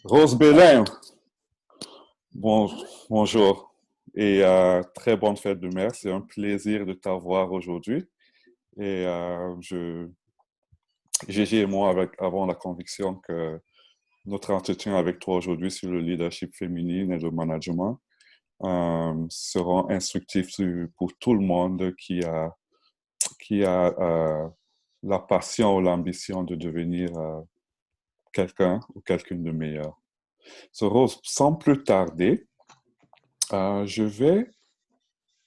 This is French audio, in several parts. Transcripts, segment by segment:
Rose Bélin, bon, bonjour et très bonne fête de mer. C'est un plaisir de t'avoir aujourd'hui. Et Gégé et moi avons la conviction que notre entretien avec toi aujourd'hui sur le leadership féminin et le management seront instructifs pour tout le monde qui a la passion ou l'ambition de devenir quelqu'un ou quelqu'une de meilleur. So, Rose, sans plus tarder, je vais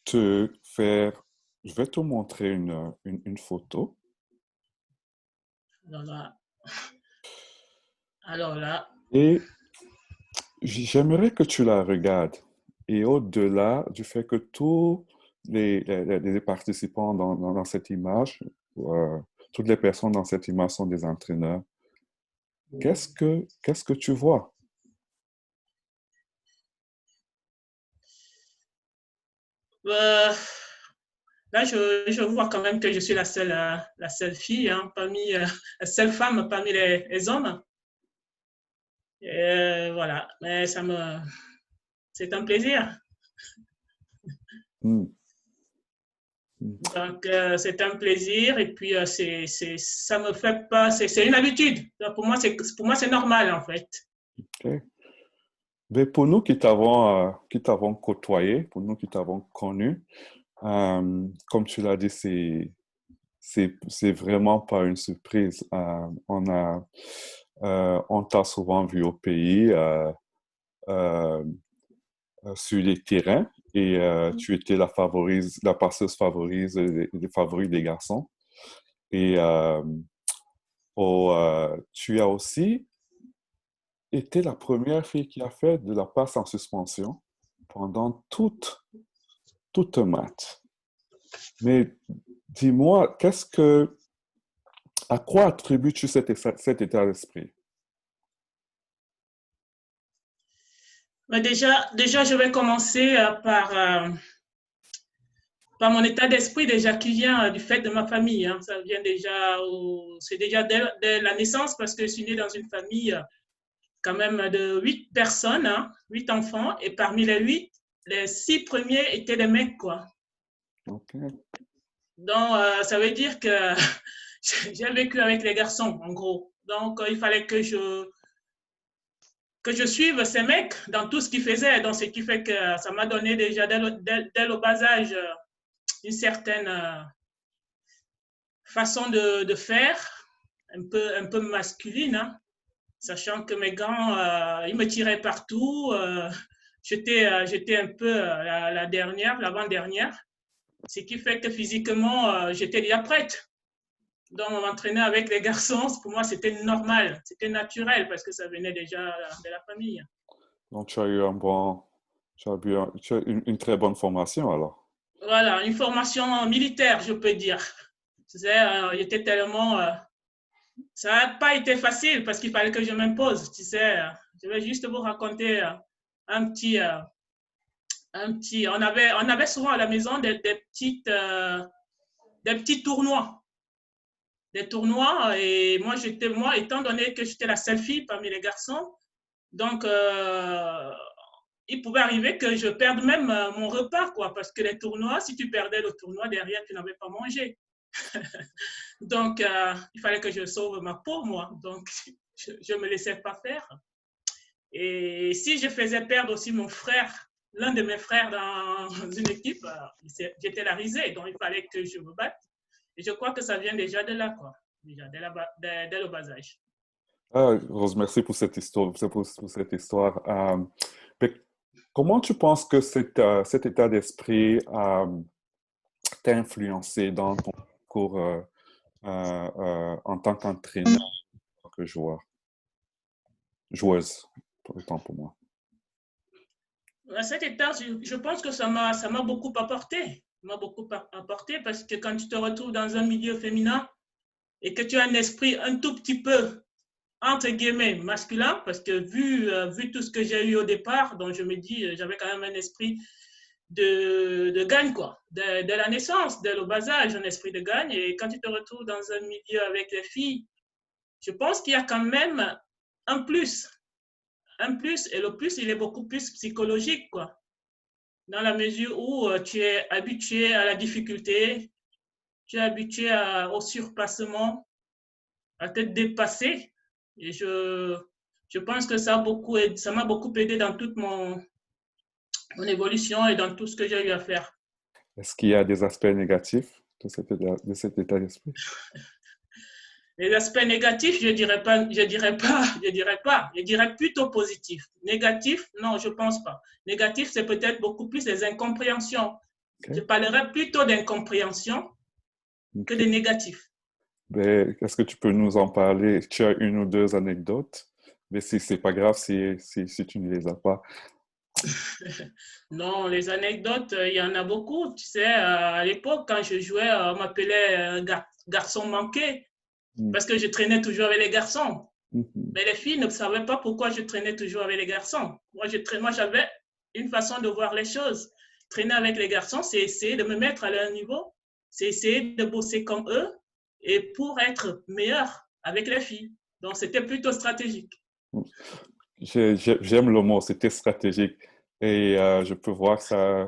te faire, je vais te montrer une photo Alors là, alors là, et j'aimerais que tu la regardes. Et au-delà du fait que tous les participants dans cette image, euh, toutes les personnes dans cette image sont des entraîneurs, qu'est-ce que tu vois? euh, là je vois quand même que je suis la seule fille, hein, la seule femme parmi les hommes. Et voilà, mais c'est un plaisir. Hmm, hmm. Donc, c'est un plaisir et puis ça me fait pas, c'est une habitude. Pour moi, c'est normal en fait. OK. Mais pour nous qui t'avons côtoyé, pour nous qui t'avons connu, comme tu l'as dit, c'est vraiment pas une surprise. On t'a souvent vu au pays, euh, sur les terrains, et tu étais la passeuse favorite, des favoris des garçons. Et tu as aussi été la première fille qui a fait de la passe en suspension pendant toute un match. Mais dis-moi, à quoi attribues-tu cet état d'esprit? Mais déjà, je vais commencer par mon état d'esprit déjà qui vient du fait de ma famille, hein. Ça vient déjà, c'est déjà dès la naissance parce que je suis née dans une famille quand même de 8 personnes, hein, 8 enfants, et parmi les 8, les 6 premiers étaient des mecs, quoi. OK. Donc, ça veut dire que j'ai vécu avec les garçons, en gros. Donc, il fallait que je suive ces mecs dans tout ce qu'ils faisaient. Donc, ce qui fait que ça m'a donné déjà dès le bas âge une certaine façon de faire, un peu masculine, hein, sachant que mes gants, ils me tiraient partout. J'étais un peu la dernière, l'avant-dernière, ce qui fait que physiquement, j'étais déjà prête. Donc, m'entraîner avec les garçons, pour moi, c'était normal, c'était naturel parce que ça venait déjà de la famille. Donc, tu as une très bonne formation alors. Voilà, une formation militaire, je peux dire. Tu sais, j'étais tellement. Ça n'a pas été facile parce qu'il fallait que je m'impose. Tu sais, je vais juste vous raconter un petit, on avait souvent à la maison des petits tournois. Des tournois, et moi, étant donné que j'étais la seule fille parmi les garçons, donc il pouvait arriver que je perde même mon repas, quoi, parce que les tournois, si tu perdais le tournoi derrière, tu n'avais pas mangé. Donc, il fallait que je sauve ma peau, moi. Donc, je ne me laissais pas faire. Et si je faisais perdre aussi mon frère, l'un de mes frères dans une équipe, j'étais la risée. Donc, il fallait que je me batte. Et je crois que ça vient déjà de là, quoi. Déjà, dès le bas âge. Ah, Rose, merci pour cette histoire. Pour cette histoire. Mais comment tu penses que cet état d'esprit t'a influencé dans ton cours en tant qu'entraîneur, en tant que joueuse, autant pour moi? À cet état, je pense que ça m'a beaucoup apporté. Ça m'a beaucoup apporté parce que quand tu te retrouves dans un milieu féminin et que tu as un esprit un tout petit peu, entre guillemets, masculin, parce que vu tout ce que j'ai eu au départ, donc je me dis, j'avais quand même un esprit de gagne, quoi. Dès la naissance, dès le bas âge, un esprit de gagne. Et quand tu te retrouves dans un milieu avec les filles, je pense qu'il y a quand même un plus un plus, et le plus, il est beaucoup plus psychologique, quoi. Dans la mesure où tu es habitué à la difficulté, tu es habitué au surpassement, à te dépasser. Et je pense que ça m'a beaucoup aidé dans toute mon évolution et dans tout ce que j'ai eu à faire. Est-ce qu'il y a des aspects négatifs de cet état d'esprit? Les aspects négatifs, je dirais plutôt positif. Négatif, non, je pense pas. Négatif, c'est peut-être beaucoup plus les incompréhensions. Je OK. parlerai plutôt d'incompréhension que de OK. négatif. Ben, est-ce que tu peux nous en parler? Tu as une ou deux anecdotes, mais si c'est pas grave si tu ne les as pas. Non, les anecdotes, il y en a beaucoup. Tu sais, à l'époque, quand je jouais, on m'appelait garçon manqué Mm. parce que je traînais toujours avec les garçons. Mhm. Mais les filles ne savaient pas pourquoi je traînais toujours avec les garçons. Moi, j'avais une façon de voir les choses. Traîner avec les garçons, c'est essayer de me mettre à leur niveau, c'est essayer de bosser comme eux et pour être meilleur avec les filles. Donc, c'était plutôt stratégique. J'aime le mot, c'était stratégique. Et je peux voir que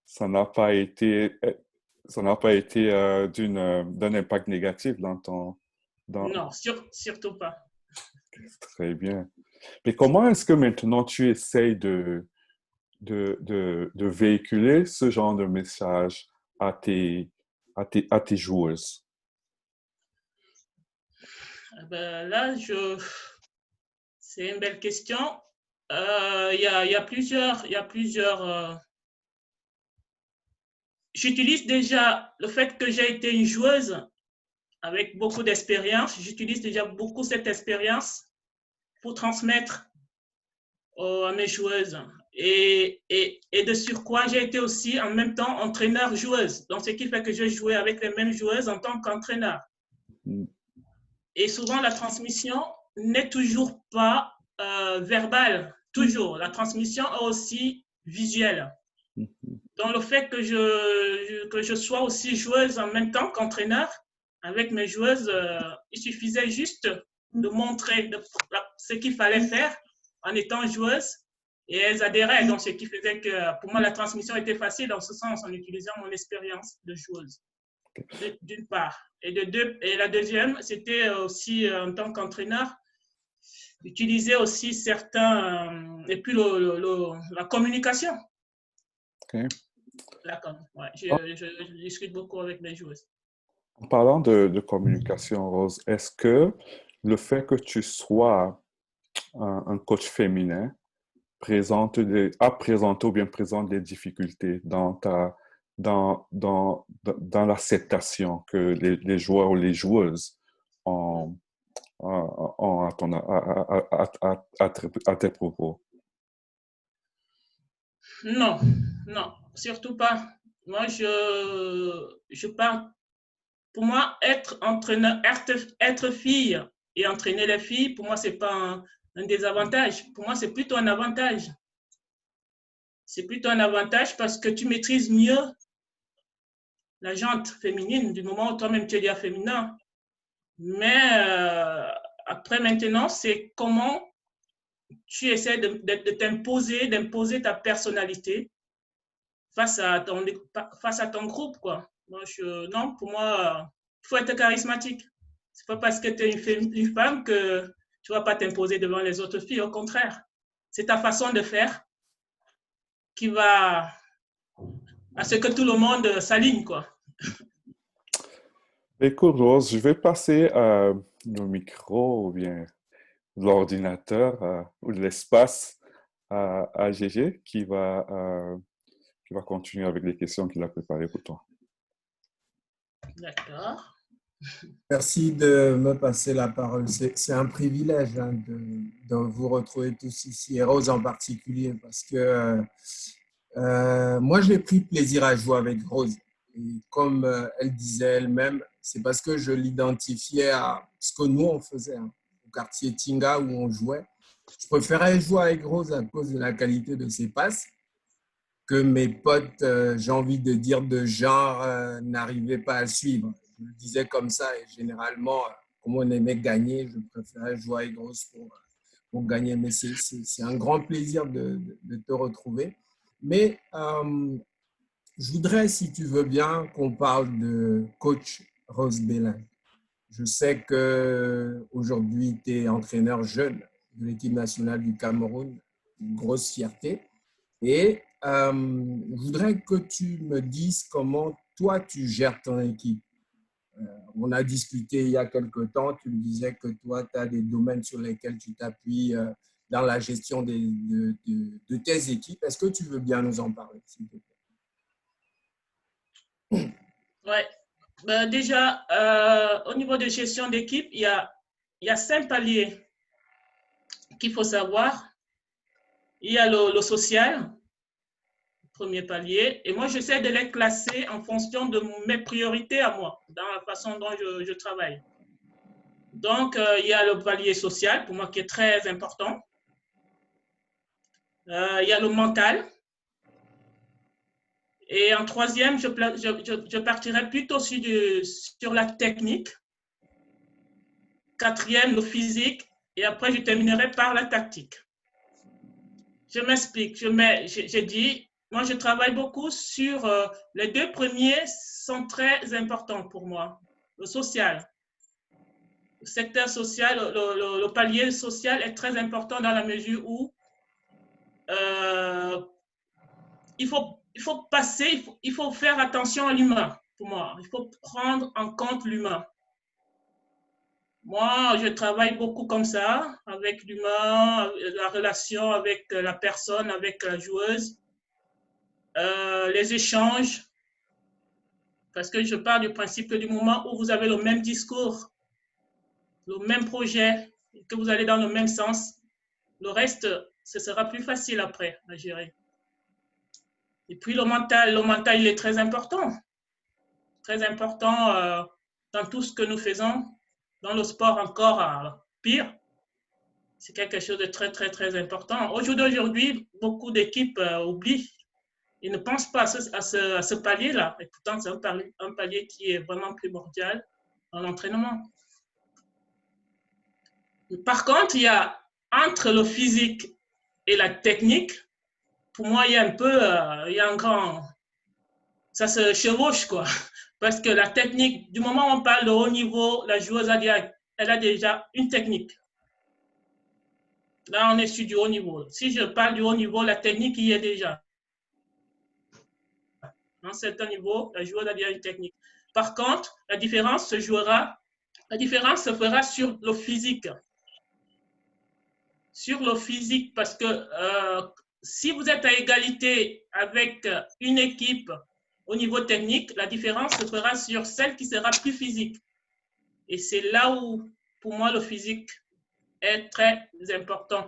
ça n'a pas été, ça n'a pas été d'un impact négatif dans dans, Non, surtout pas. très bien. Mais comment est-ce que maintenant tu essayes de véhiculer ce genre de message à à tes joueuses? Ben, là, c'est une belle question. Il y a plusieurs. J'utilise déjà le fait que j'ai été une joueuse avec beaucoup d'expérience. J'utilise déjà beaucoup cette expérience pour transmettre à mes joueuses. Et de surcroît, j'ai été aussi en même temps entraîneur-joueuse. Donc, ce qui fait que je jouais avec les mêmes joueuses en tant qu'entraîneur. Mm. Et souvent, la transmission n'est toujours pas verbale. Toujours. La transmission est aussi visuelle. Mhm. Donc, le fait que je sois aussi joueuse en même temps qu'entraîneur avec mes joueuses, il suffisait juste de montrer ce qu'il fallait faire en étant joueuse et elles adhéraient. Donc, ce qui faisait que pour moi, la transmission était facile dans ce sens en utilisant mon expérience de joueuse, d'une part. Et la deuxième, c'était aussi en tant qu'entraîneur, utiliser aussi et puis la communication. OK. Ouais, je discute beaucoup avec mes joueuses. En parlant de communication, Rose, est-ce que le fait que tu sois un coach féminin a présenté ou bien présente des difficultés dans l'acceptation que les joueurs ou les joueuses ont, ont à tes propos? Non, non, surtout pas. Moi, je parle. Pour moi, être entraîneur, être fille et entraîner les filles, pour moi, c'est pas un désavantage. Pour moi, c'est plutôt un avantage. C'est plutôt un avantage parce que tu maîtrises mieux la jante féminine du moment où toi-même tu es déjà féminin. Mais après, maintenant, c'est comment tu essaies de t'imposer, d'imposer ta personnalité face à ton groupe, quoi. Moi, non, pour moi, il faut être charismatique. C'est pas parce que tu es une femme que tu vas pas t'imposer devant les autres filles. Au contraire, c'est ta façon de faire qui va à ce que tout le monde s'aligne, quoi. Écoute, Rose, je vais passer le micro ou bien l'ordinateur ou l'espace à Gégé qui va continuer avec les questions qu'il a préparées pour toi. D'accord. Merci de me passer la parole. C'est un privilège hein, de vous retrouver tous ici, et Rose en particulier, parce que moi, j'ai pris plaisir à jouer avec Rose. Et comme elle disait elle-même, c'est parce que je l'identifiais à ce que nous, on faisait hein, au quartier Tinga où on jouait. Je préférais jouer avec Rose à cause de la qualité de ses passes que mes potes, j'ai envie de dire, de genre, n'arrivaient pas à suivre. Je le disais comme ça et généralement, comme on aimait gagner, je préférais jouer avec Rose pour gagner. Mais c'est un grand plaisir de te retrouver. Mais je voudrais, si tu veux bien, qu'on parle de coach Rose Bélin. Je sais qu'aujourd'hui, tu es entraîneur jeune de l'équipe nationale du Cameroun, une grosse fierté. Et je voudrais que tu me dises comment toi, tu gères ton équipe. On a discuté il y a quelque temps, tu me disais que toi, tu as des domaines sur lesquels tu t'appuies dans la gestion de tes équipes. Est-ce que tu veux bien nous en parler, s'il te plaît? Ouais. Ben, déjà, au niveau de gestion d'équipe, il y a 5 paliers qu'il faut savoir. Il y a le social, premier palier, et moi, j'essaie de les classer en fonction de mes priorités à moi, dans la façon dont je travaille. Donc, il y a le palier social, pour moi, qui est très important. Il y a le mental. Et en troisième, je partirai plutôt sur la technique. Quatrième, le physique. Et après, je terminerai par la tactique. Je m'explique. J'ai dit, moi, je travaille beaucoup sur les 2 premiers sont très importants pour moi. Le social. Le secteur social, le palier social est très important dans la mesure où il faut passer, il faut faire attention à l'humain, pour moi. Il faut prendre en compte l'humain. Moi, je travaille beaucoup comme ça, avec l'humain, la relation avec la personne, avec la joueuse, les échanges, parce que je pars du principe que du moment où vous avez le même discours, le même projet, que vous allez dans le même sens, le reste, ce sera plus facile après à gérer. Et puis le mental, il est très important dans tout ce que nous faisons. Dans le sport encore pire, c'est quelque chose de très, très, très important. Aujourd'hui, beaucoup d'équipes oublient. Ils ne pensent pas à ce palier-là. Et pourtant, c'est un palier qui est vraiment primordial dans l'entraînement. Par contre, il y a entre le physique et la technique, pour moi, il y a un peu, il y a un grand... Ça se chevauche, quoi. Parce que la technique, du moment où on parle de haut niveau, la joueuse elle a déjà une technique. Là, on est sur du haut niveau. Si je parle du haut niveau, la technique y est déjà. À un certain niveau, la joueuse a déjà une technique. Par contre, la différence se fera sur le physique. Sur le physique, parce que si vous êtes à égalité avec une équipe au niveau technique, la différence se fera sur celle qui sera plus physique. Et c'est là où, pour moi, le physique est très important.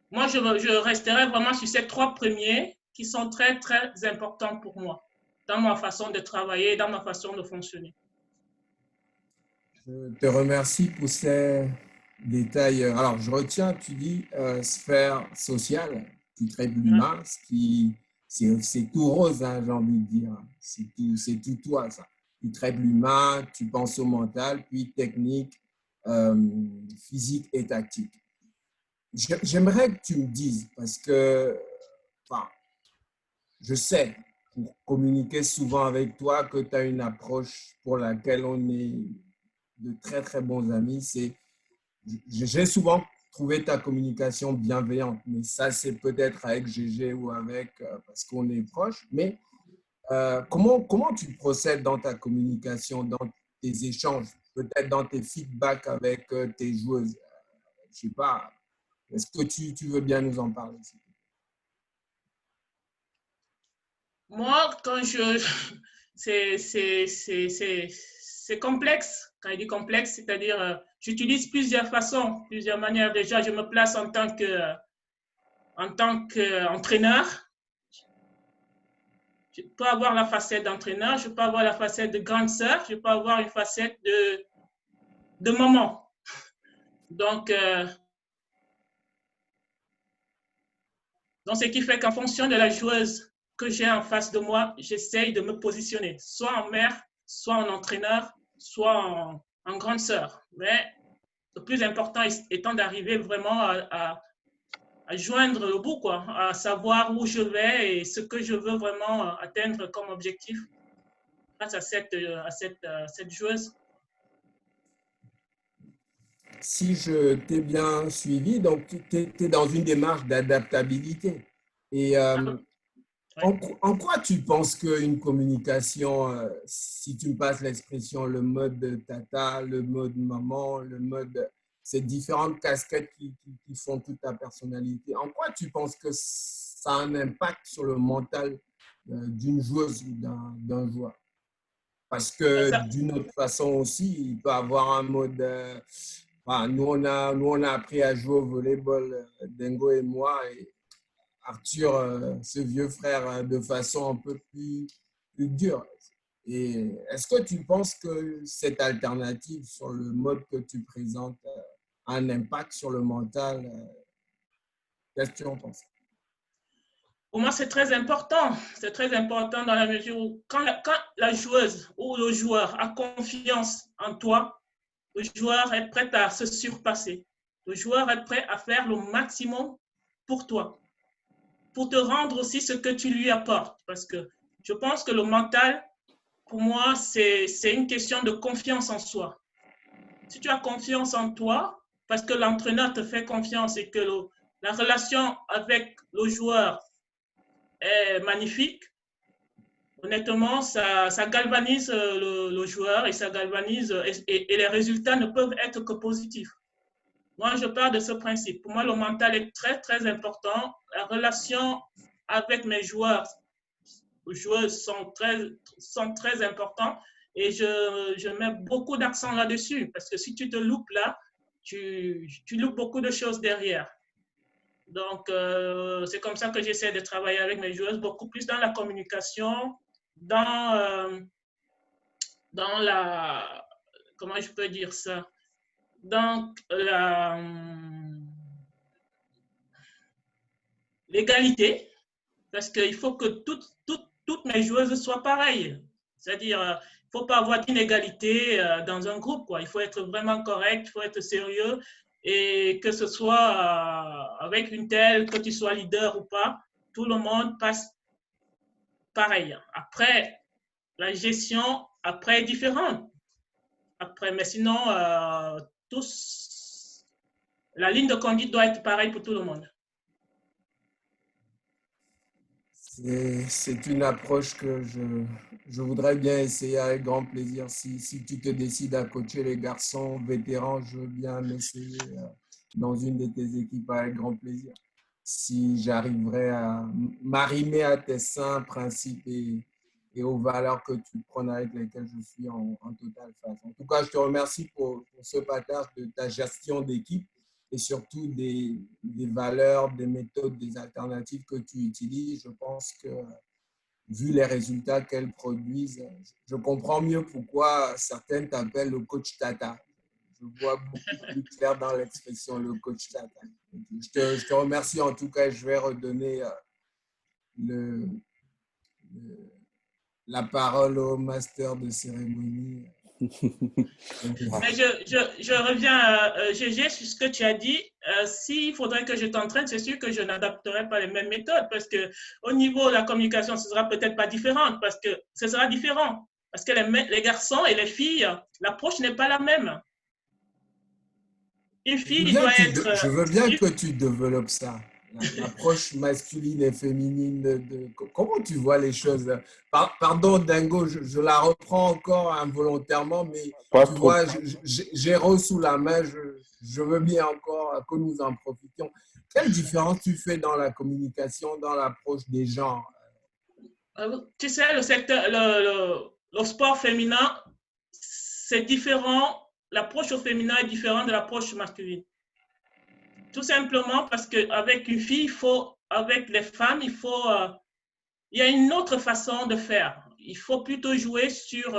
Moi, je resterai vraiment sur ces 3 premiers qui sont très, très importants pour moi, dans ma façon de travailler, dans ma façon de fonctionner. Je te remercie pour ces détails. Alors, je retiens, tu dis sphère sociale, tu traites l'humain, c'est tout rose, hein, j'ai envie de dire. C'est tout toi, ça. Tu traites l'humain, tu penses au mental, puis technique, physique et tactique. J'aimerais que tu me dises, parce que enfin, je sais, pour communiquer souvent avec toi, que tu as une approche pour laquelle on est de très, très bons amis. J'ai souvent trouvé ta communication bienveillante, mais ça, c'est peut-être avec GG ou avec, parce qu'on est proches. Mais comment tu procèdes dans ta communication, dans tes échanges, peut-être dans tes feedbacks avec tes joueuses? Je ne sais pas. Est-ce que tu veux bien nous en parler? Moi, quand c'est complexe. Quand je dis complexe, c'est-à-dire j'utilise plusieurs façons, plusieurs manières. Déjà, je me place en tant qu'entraîneur. Je peux avoir la facette d'entraîneur, je peux avoir la facette de grande sœur, je peux avoir une facette de maman. Donc, ce qui fait qu'en fonction de la joueuse que j'ai en face de moi, j'essaye de me positionner, soit en mère, soit en entraîneur, soit en grande sœur. Mais Le plus important étant d'arriver vraiment à joindre le bout, quoi, à savoir où je vais et ce que je veux vraiment atteindre comme objectif grâce à cette joueuse. Si je t'ai bien suivi, donc tu es dans une démarche d'adaptabilité. Et en quoi tu penses qu'une communication, si tu me passes l'expression, le mode tata, le mode maman, le mode, ces différentes casquettes qui font toute ta personnalité, en quoi tu penses que ça a un impact sur le mental d'une joueuse ou d'un joueur? Parce que Ça, d'une autre façon aussi, il peut avoir un mode. Nous, on a appris à jouer au volleyball, Dengo et moi, et Arthur, ce vieux frère, de façon un peu plus dure. Et est-ce que tu penses que cette alternative sur le mode que tu présentes a un impact sur le mental? Qu'est-ce que tu en penses? pour moi, c'est très important. C'est très important dans la mesure où quand la joueuse ou le joueur a confiance en toi, le joueur est prêt à se surpasser. Le joueur est prêt à faire le maximum pour toi, pour te rendre aussi ce que tu lui apportes. Parce que je pense que le mental, pour moi, c'est une question de confiance en soi. Si tu as confiance en toi, parce que l'entraîneur te fait confiance et que la relation avec le joueur est magnifique, honnêtement, ça galvanise le joueur et ça galvanise et les résultats ne peuvent être que positifs. Moi, je pars de ce principe. Pour moi, le mental est très, très important. La relation avec mes joueuses sont très importants et je mets beaucoup d'accent là-dessus parce que si tu te loupes là, tu loupes beaucoup de choses derrière. Donc, c'est comme ça que j'essaie de travailler avec mes joueuses, beaucoup plus dans la communication, dans, dans la, comment je peux dire ça, dans l'égalité, parce qu'il faut que toutes mes joueuses soient pareilles. C'est-à-dire, il ne faut pas avoir d'inégalité dans un groupe, quoi. Il faut être vraiment correct, il faut être sérieux, et que ce soit avec une telle, que tu sois leader ou pas, tout le monde passe pareil. Après, la gestion, après, est différente. Après, mais sinon, tous, la ligne de conduite doit être pareille pour tout le monde. C'est une approche que je voudrais bien essayer avec grand plaisir. Si tu te décides à coacher les garçons vétérans, je veux bien m'essayer dans une de tes équipes avec grand plaisir. Si j'arriverais à m'arrimer à tes saints principes et aux valeurs que tu prônes avec lesquelles je suis en totale phase. En tout cas, je te remercie pour ce partage de ta gestion d'équipe et surtout des valeurs, des méthodes, des alternatives que tu utilises. Je pense que, vu les résultats qu'elles produisent, je comprends mieux pourquoi certains t'appellent le coach Tata. Je vois beaucoup plus clair dans l'expression le coach Tata. Je te remercie en tout cas. Je vais redonner le, la parole au master de cérémonie. Mais je reviens, GG, sur ce que tu as dit. S'il faudrait que je t'entraîne, c'est sûr que je n'adapterai pas les mêmes méthodes parce qu'au niveau de la communication, ce sera peut-être pas différent parce que ce sera différent. Parce que les garçons et les filles, l'approche n'est pas la même. Une fille doit être… Je veux bien que tu développes ça, l'approche masculine et féminine. Comment tu vois les choses? Pardon, Dingo, je la reprends encore involontairement, mais Pas tu trop. vois, j'ai sous la main, je veux bien encore que nous en profitions. Quelle différence tu fais dans la communication, dans l'approche des genres? Tu sais, le sport féminin, c'est différent. L'approche au féminin est différente de l'approche masculine. Tout simplement parce qu'avec une fille, avec les femmes, il y a une autre façon de faire. Il faut plutôt jouer sur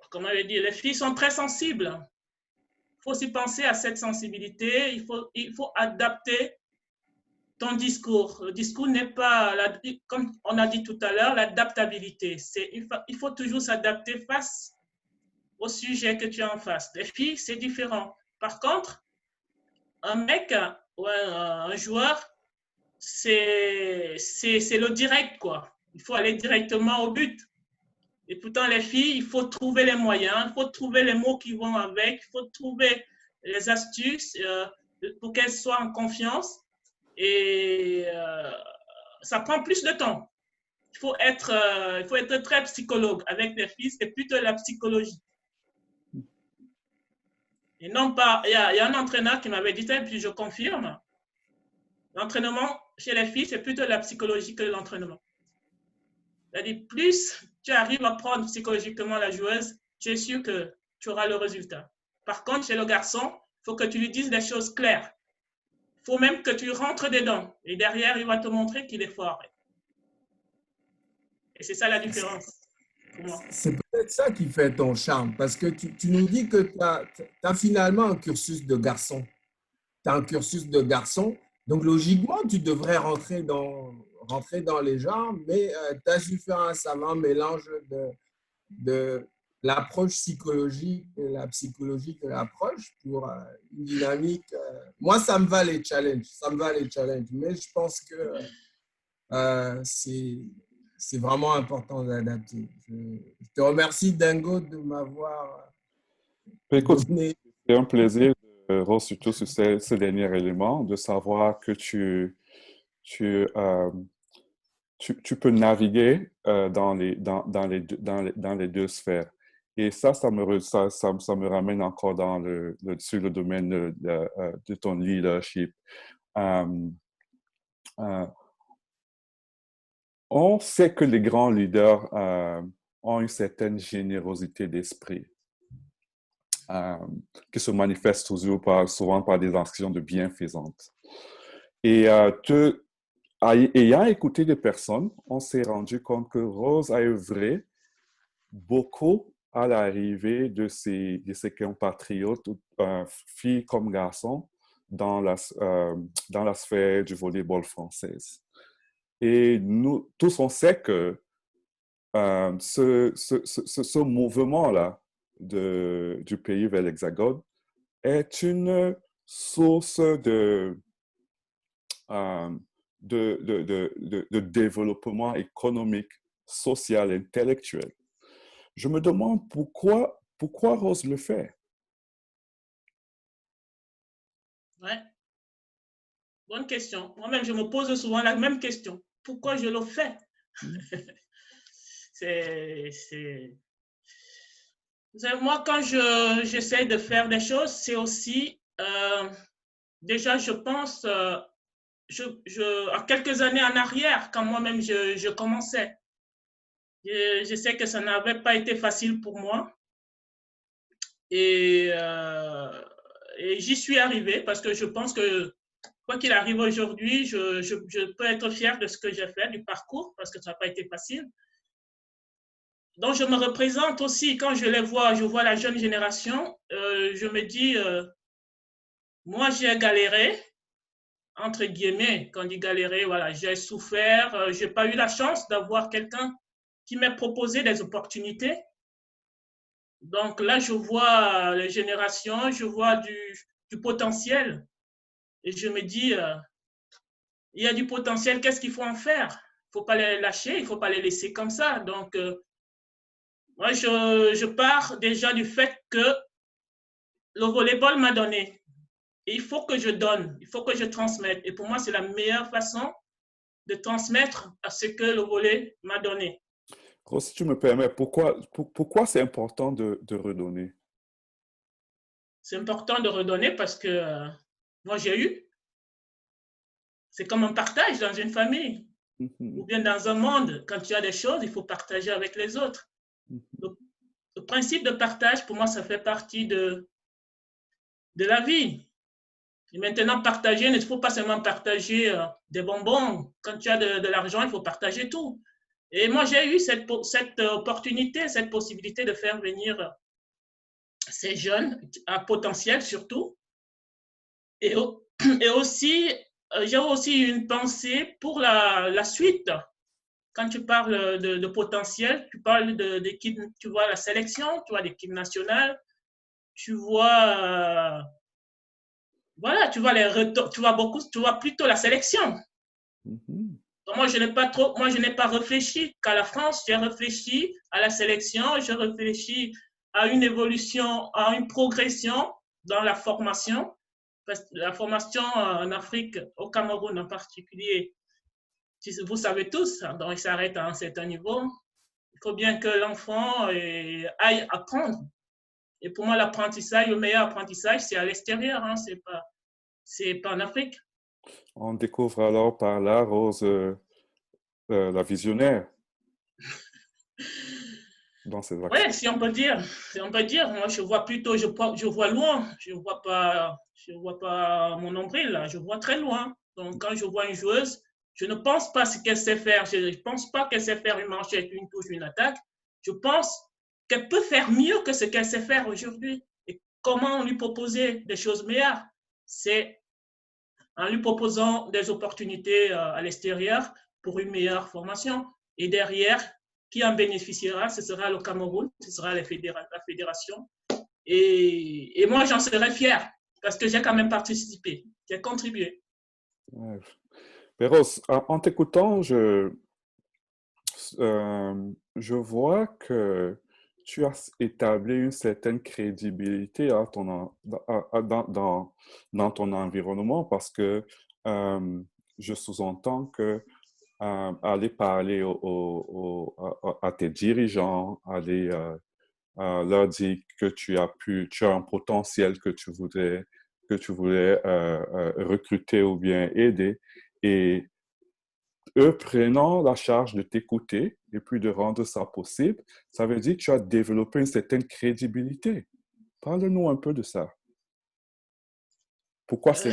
comment je vais dire, les filles sont très sensibles. Il faut aussi penser à cette sensibilité. Il faut adapter ton discours. Le discours n'est pas, comme on a dit tout à l'heure, l'adaptabilité. Il faut toujours s'adapter face au sujet que tu as en face. Les filles, c'est différent. Par contre, un mec ou un joueur, c'est le direct, quoi. Il faut aller directement au but. Et pourtant, les filles, il faut trouver les moyens, il faut trouver les mots qui vont avec, il faut trouver les astuces pour qu'elles soient en confiance. Et ça prend plus de temps. Il faut être très psychologue. Avec les filles, c'est plutôt la psychologie. Et non pas, il y a un entraîneur qui m'avait dit ça, et puis je confirme, l'entraînement chez les filles, c'est plutôt la psychologie que l'entraînement. C'est-à-dire, plus tu arrives à prendre psychologiquement la joueuse, tu es sûr que tu auras le résultat. Par contre, chez le garçon, il faut que tu lui dises des choses claires. Il faut même que tu rentres dedans. Et derrière, il va te montrer qu'il est fort. Et c'est ça la différence pour moi. C'est peut-être ça qui fait ton charme, parce que tu nous dis que tu as finalement un cursus de garçon. Tu as un cursus de garçon, donc logiquement, tu devrais rentrer dans les genres, mais tu as su faire un savant mélange de l'approche psychologique et la psychologie de l'approche pour une dynamique. Moi, ça me va les challenges, mais je pense que c'est vraiment important d'adapter. Je te remercie, Dingo, de m'avoir Écoute, donné. c'est un plaisir, Rose, surtout sur ce dernier élément, de savoir que tu, euh, tu peux naviguer dans les deux sphères. Et ça me ramène encore sur le domaine de ton leadership. Euh, euh, on sait que les grands leaders ont une certaine générosité d'esprit euh, qui se manifeste souvent par des actions de bienfaisance. Et ayant écouté des personnes, on s'est rendu compte que Rose a œuvré beaucoup à l'arrivée de ses compatriotes, filles comme garçons, dans la sphère du volleyball française. Et nous tous, on sait que ce mouvement-là du pays vers l'Hexagone est une source euh, de développement économique, social, intellectuel. Je me demande pourquoi Rose le fait. Ouais, bonne question. Moi-même, je me pose souvent la même question. Pourquoi je le fais? Moi, quand j'essaie de faire des choses, c'est aussi, déjà, je pense, à quelques années en arrière, quand moi-même je commençais, je sais que ça n'avait pas été facile pour moi. Et j'y suis arrivée parce que je pense que, quoi qu'il arrive aujourd'hui, je peux être fière de ce que j'ai fait, du parcours, parce que ça n'a pas été facile. Donc, je me représente aussi, quand je les vois, je vois la jeune génération, je me dis, moi, j'ai galéré, entre guillemets, quand on dit galérer, voilà, j'ai souffert, je n'ai pas eu la chance d'avoir quelqu'un qui m'ait proposé des opportunités. Donc là, je vois les générations, je vois du potentiel et je me dis, il y a du potentiel, qu'est-ce qu'il faut en faire? Il ne faut pas les lâcher, il ne faut pas les laisser comme ça. Donc, moi, je pars déjà du fait que le volleyball m'a donné. Et il faut que je donne, il faut que je transmette. Et pour moi, c'est la meilleure façon de transmettre à ce que le volley m'a donné. Rose, si tu me permets, pourquoi c'est important de redonner? C'est important de redonner parce que moi, j'ai eu. C'est comme un partage dans une famille ou bien dans un monde. Quand tu as des choses, il faut partager avec les autres. Donc, le principe de partage, pour moi, ça fait partie de la vie. Et maintenant, partager, il ne faut pas seulement partager des bonbons. Quand tu as de l'argent, il faut partager tout. Et moi, j'ai eu cette opportunité, cette possibilité de faire venir ces jeunes à potentiel surtout. Et aussi, j'ai aussi une pensée pour la suite. quand tu parles de potentiel, tu parles d'équipe, tu vois la sélection, tu vois l'équipe nationale, tu vois, voilà, tu vois les retours, tu vois beaucoup, tu vois plutôt la sélection. Mhm. Donc, moi, je n'ai pas réfléchi qu'à la France, j'ai réfléchi à la sélection, je réfléchis à une évolution, à une progression dans la formation. Parce que la formation en Afrique, au Cameroun en particulier, vous savez tous, hein, donc il s'arrête à un certain niveau. Il faut bien que l'enfant aille apprendre. Et pour moi, l'apprentissage, le meilleur apprentissage, c'est à l'extérieur, hein, c'est pas en Afrique. On découvre alors par là Rose, la visionnaire dans ses actions. Oui, si on peut dire, si on peut dire, moi je vois plutôt, je vois loin, je vois pas mon nombril là, je vois très loin. Donc quand je vois une joueuse, je ne pense pas ce qu'elle sait faire, je ne pense pas qu'elle sait faire une manchette, une touche, une attaque. Je pense qu'elle peut faire mieux que ce qu'elle sait faire aujourd'hui. Et comment lui proposer des choses meilleures? C'est en lui proposant des opportunités à l'extérieur pour une meilleure formation. Et derrière, qui en bénéficiera? Ce sera le Cameroun, ce sera la fédération. Et moi, j'en serais fier parce que j'ai quand même participé, j'ai contribué. Ouais. Mais Rose, en t'écoutant, je vois que tu as établi une certaine crédibilité dans ton environnement parce que je sous-entends que aller parler à tes dirigeants, aller leur dire que tu as un potentiel que tu voulais recruter ou bien aider et eux prenant la charge de t'écouter et puis de rendre ça possible, ça veut dire que tu as développé une certaine crédibilité. Parle-nous un peu de ça. Pourquoi Euh, c'est...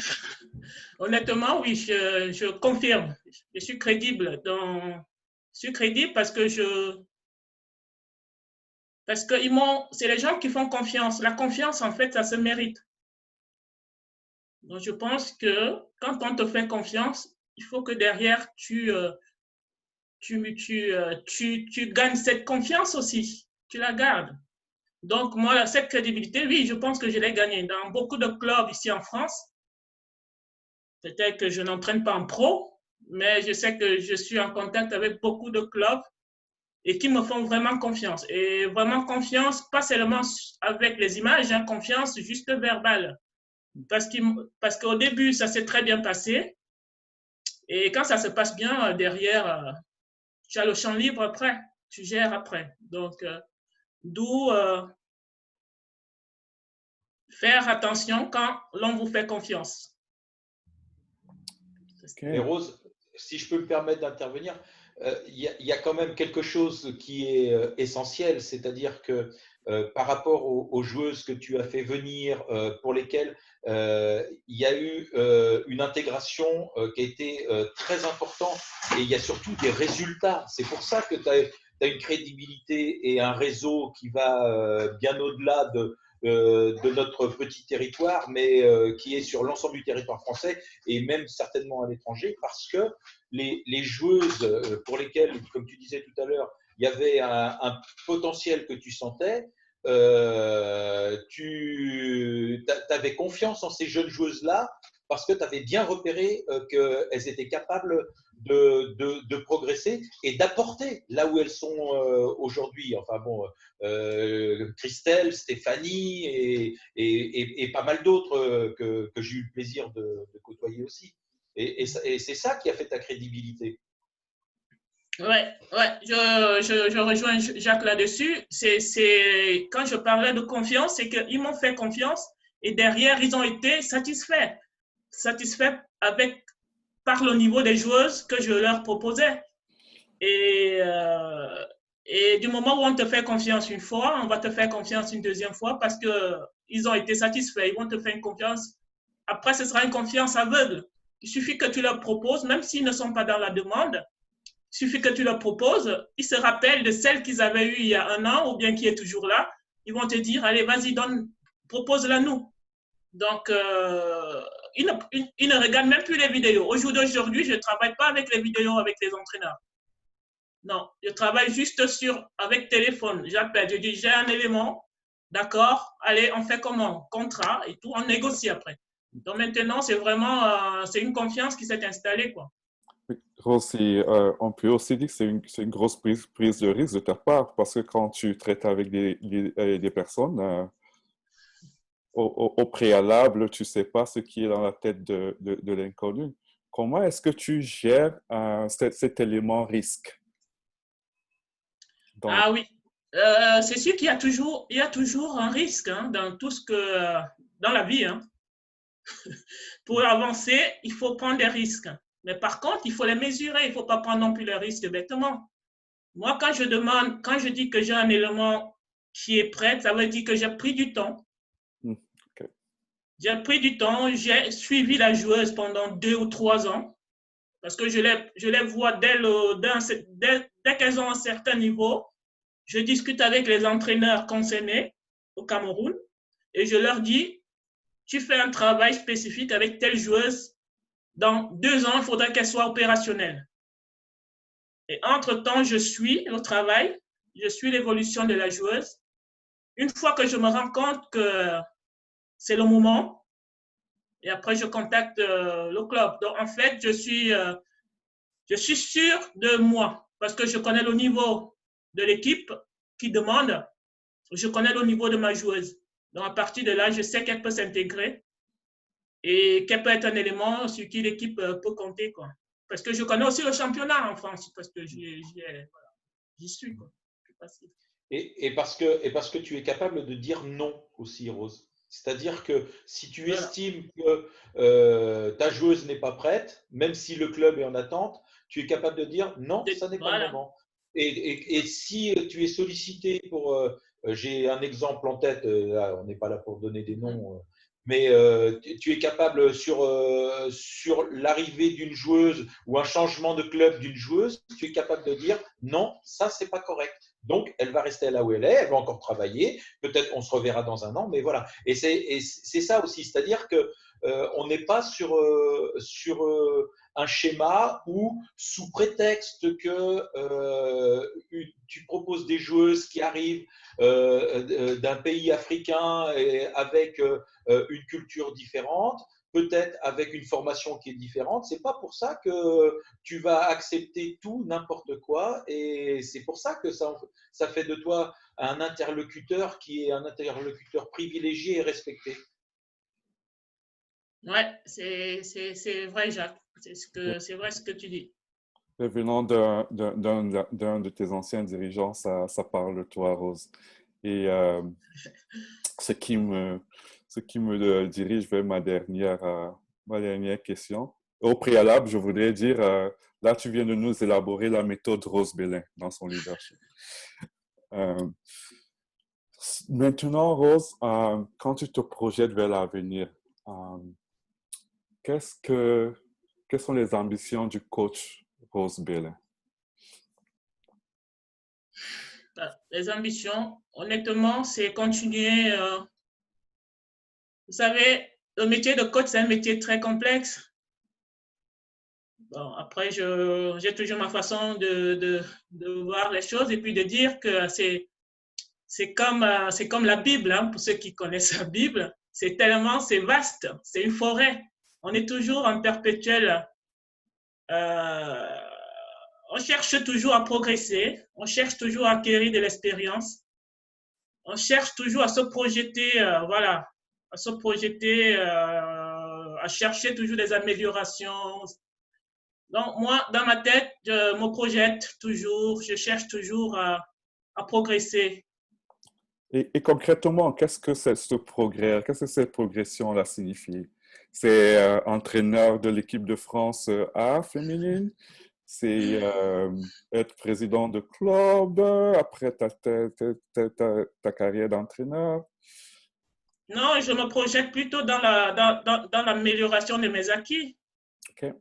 Honnêtement, oui, je confirme. Je suis crédible. Je suis crédible parce que c'est les gens qui font confiance. La confiance, en fait, ça se mérite. Donc, je pense que quand on te fait confiance, il faut que derrière, tu gagnes cette confiance aussi. Tu la gardes. Donc, moi, cette crédibilité, oui, je pense que je l'ai gagnée. Dans beaucoup de clubs ici en France, peut-être que je n'entraîne pas en pro, mais je sais que je suis en contact avec beaucoup de clubs et qui me font vraiment confiance. Et vraiment confiance, pas seulement avec les images, hein, confiance juste verbale. Parce qu'au début, ça s'est très bien passé. Et quand ça se passe bien, derrière, tu as le champ libre après, tu gères après. Donc, d'où faire attention quand l'on vous fait confiance. Mais OK. Rose, si je peux me permettre d'intervenir, y a quand même quelque chose qui est essentiel, c'est-à-dire que par rapport aux joueuses que tu as fait venir, pour lesquelles il y a eu une intégration qui a été très importante et il y a surtout des résultats. C'est pour ça que tu as une crédibilité et un réseau qui va bien au-delà de notre petit territoire, mais qui est sur l'ensemble du territoire français et même certainement à l'étranger, parce que les joueuses pour lesquelles, comme tu disais tout à l'heure, il y avait un potentiel que tu sentais, tu avais confiance en ces jeunes joueuses-là parce que tu avais bien repéré qu'elles étaient capables de progresser et d'apporter là où elles sont aujourd'hui. Enfin bon, Christelle, Stéphanie et pas mal d'autres que j'ai eu le plaisir de côtoyer aussi. Et c'est ça qui a fait ta crédibilité. Ouais, ouais, je rejoins Jacques là-dessus. Quand je parlais de confiance, c'est qu'ils m'ont fait confiance et derrière, ils ont été satisfaits. Satisfaits par le niveau des joueuses que je leur proposais. Et, euh, et du moment où on te fait confiance une fois, on va te faire confiance une deuxième fois parce qu'ils ont été satisfaits. Ils vont te faire une confiance. Après, ce sera une confiance aveugle. Il suffit que tu leur proposes, même s'ils ne sont pas dans la demande, il suffit que tu leur proposes, ils se rappellent de celle qu'ils avaient eue il y a un an ou bien qui est toujours là. Ils vont te dire, allez, vas-y, propose-la nous. Donc, ils ne regardent même plus les vidéos. Au jour d'aujourd'hui, je ne travaille pas avec les vidéos avec les entraîneurs. Non, je travaille juste avec téléphone. J'appelle, je dis, j'ai un élément, d'accord, allez, on fait comment? Contrat et tout, on négocie après. Donc maintenant, c'est vraiment, c'est une confiance qui s'est installée, quoi. Rose, on peut aussi dire que c'est une grosse prise de risque de ta part parce que quand tu traites avec des personnes, au préalable, tu ne sais pas ce qui est dans la tête de l'inconnu. Comment est-ce que tu gères cet élément risque dans... Ah oui, c'est sûr il y a toujours un risque hein, dans tout ce que, dans la vie. Hein. Pour avancer, il faut prendre des risques. Mais par contre, il faut les mesurer. Il ne faut pas prendre non plus les risques bêtement. Moi, quand je dis que j'ai un élément qui est prêt, ça veut dire que j'ai pris du temps. Okay. J'ai pris du temps, j'ai suivi la joueuse pendant 2 ou 3 ans parce que je les vois dès qu'elles ont un certain niveau. Je discute avec les entraîneurs concernés au Cameroun et je leur dis, tu fais un travail spécifique avec telle joueuse. Dans 2 ans, il faudra qu'elle soit opérationnelle. Et entre-temps, je suis le travail, je suis l'évolution de la joueuse. Une fois que je me rends compte que c'est le moment, et après, je contacte le club. Donc, en fait, je suis sûr de moi parce que je connais le niveau de l'équipe qui demande, je connais le niveau de ma joueuse. Donc, à partir de là, je sais qu'elle peut s'intégrer et qu'elle peut être un élément sur qui l'équipe peut compter, quoi. Parce que je connais aussi le championnat en France, parce que j'y suis, quoi. Et parce que tu es capable de dire non aussi, Rose. C'est-à-dire que si tu estimes que ta joueuse n'est pas prête, même si le club est en attente, tu es capable de dire non, ça n'est pas le moment. Et si tu es sollicité pour, j'ai un exemple en tête, là, on n'est pas là pour donner des noms, mais tu es capable sur l'arrivée d'une joueuse ou un changement de club d'une joueuse, tu es capable de dire non, ça c'est pas correct. Donc, elle va rester là où elle est, elle va encore travailler. Peut-être on se reverra dans un an, mais voilà. Et c'est ça aussi, c'est-à-dire que on n'est pas sur un schéma où, sous prétexte que tu proposes des joueuses qui arrivent d'un pays africain et avec une culture différente, peut-être avec une formation qui est différente. C'est pas pour ça que tu vas accepter tout, n'importe quoi. Et c'est pour ça que ça fait de toi un interlocuteur qui est un interlocuteur privilégié et respecté. Ouais, c'est vrai, Jacques. C'est vrai ce que tu dis. Venant d'un de tes anciens dirigeants, ça parle de toi, Rose. Et ce qui me dirige vers ma dernière question. Au préalable, je voudrais dire, là, tu viens de nous élaborer la méthode Rose Bellin dans son leadership. Maintenant, Rose, quand tu te projettes vers l'avenir, quelles sont les ambitions du coach Rose Bellin? Les ambitions, honnêtement, c'est continuer. Vous savez, le métier de coach, c'est un métier très complexe. Bon, après, j'ai toujours ma façon de voir les choses et puis de dire que c'est comme la Bible, hein, pour ceux qui connaissent la Bible. C'est vaste, c'est une forêt. On est toujours en perpétuel. On cherche toujours à progresser, on cherche toujours à acquérir de l'expérience, on cherche toujours à se projeter, voilà, à se projeter, à chercher toujours des améliorations. Donc, moi, dans ma tête, je me projette toujours, je cherche toujours à progresser. Et concrètement, qu'est-ce que ce progrès, qu'est-ce que cette progression-là signifie? C'est entraîneur de l'équipe de France A féminine? C'est être président de club après ta carrière d'entraîneur? Non, je me projette plutôt dans l'amélioration de mes acquis. Okay.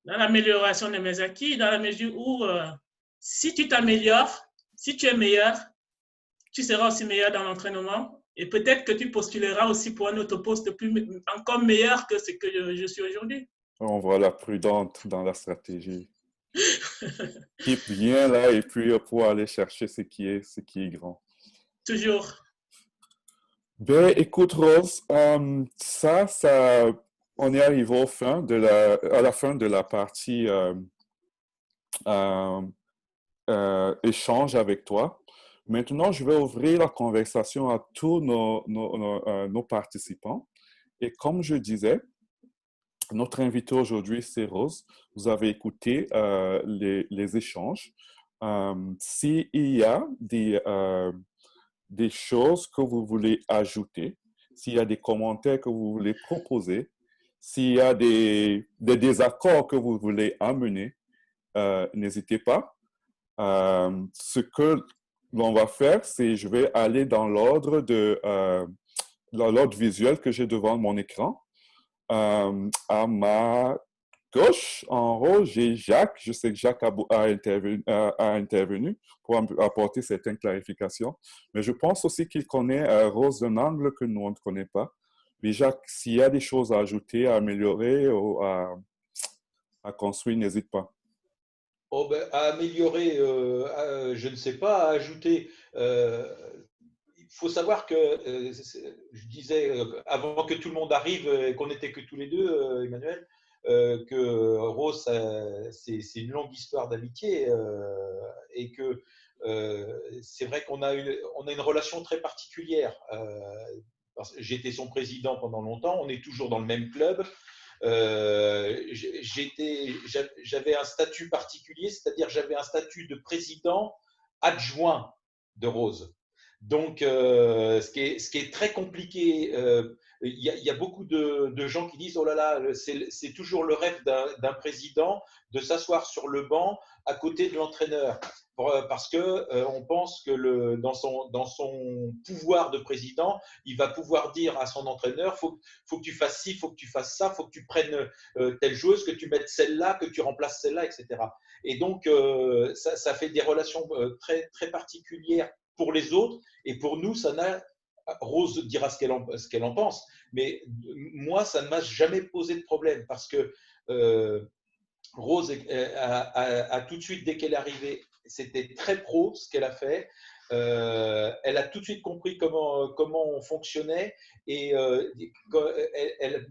Dans l'amélioration de mes acquis, dans la mesure où si tu t'améliores, si tu es meilleur, tu seras aussi meilleur dans l'entraînement et peut-être que tu postuleras aussi pour un autre poste encore meilleur que ce que je suis aujourd'hui. On voit la prudente dans la stratégie. Keep bien là et puis pour aller chercher ce qui est grand. Toujours. Ben, écoute, Rose, on est arrivé à la fin de la partie euh, échange avec toi. Maintenant, je vais ouvrir la conversation à tous nos participants. Et comme je disais, notre invité aujourd'hui, c'est Rose. Vous avez écouté les échanges. S'il y a des choses que vous voulez ajouter, s'il y a des commentaires que vous voulez proposer, s'il y a des désaccords que vous voulez amener, n'hésitez pas. Ce que l'on va faire, c'est je vais aller dans l'ordre visuel que j'ai devant mon écran. À ma gauche, en haut, j'ai Jacques. Je sais que Jacques a intervenu pour apporter certaines clarifications. Mais je pense aussi qu'il connaît Rose d'un angle que nous, on ne connaît pas. Mais Jacques, s'il y a des choses à ajouter, à améliorer ou à construire, n'hésite pas. Oh ben, à améliorer, je ne sais pas, à ajouter. Il faut savoir que, je disais, avant que tout le monde arrive et qu'on n'était que tous les deux, Emmanuel, que Rose, c'est une longue histoire d'amitié et que c'est vrai qu'on a une relation très particulière. J'étais son président pendant longtemps, on est toujours dans le même club. J'avais un statut particulier, c'est-à-dire j'avais un statut de président adjoint de Rose. Donc, ce qui est très compliqué, y a beaucoup de gens qui disent, oh là là, c'est toujours le rêve d'un président de s'asseoir sur le banc à côté de l'entraîneur. Parce que on pense que dans son pouvoir de président, il va pouvoir dire à son entraîneur, faut que tu fasses ci, faut que tu fasses ça, faut que tu prennes telle joueuse, que tu mettes celle-là, que tu remplaces celle-là, etc. Et donc, ça fait des relations très, très particulières pour les autres. Et pour nous, ça n'a. Rose dira ce qu'elle en pense, mais moi, ça ne m'a jamais posé de problème parce que Rose a tout de suite, dès qu'elle est arrivée, c'était très pro ce qu'elle a fait. Elle a tout de suite compris comment on fonctionnait et elle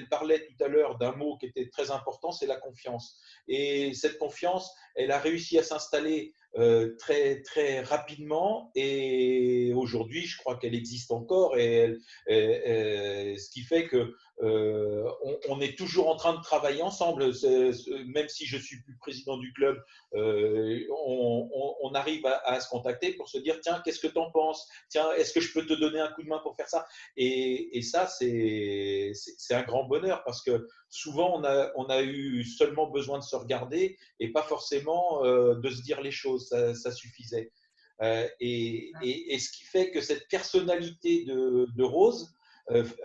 parlait tout à l'heure d'un mot qui était très important, c'est la confiance. Et cette confiance, elle a réussi à s'installer très, très rapidement et aujourd'hui, je crois qu'elle existe encore et ce qui fait que on est toujours en train de travailler ensemble. Même si je suis plus président du club, on arrive à se contacter pour se dire tiens, qu'est-ce que tu en penses? Tiens, est-ce que je peux te donner un coup de main pour faire ça? Et ça, c'est un grand bonheur parce que souvent, on a eu seulement besoin de se regarder et pas forcément de se dire les choses. Ça suffisait. Et ce qui fait que cette personnalité de Rose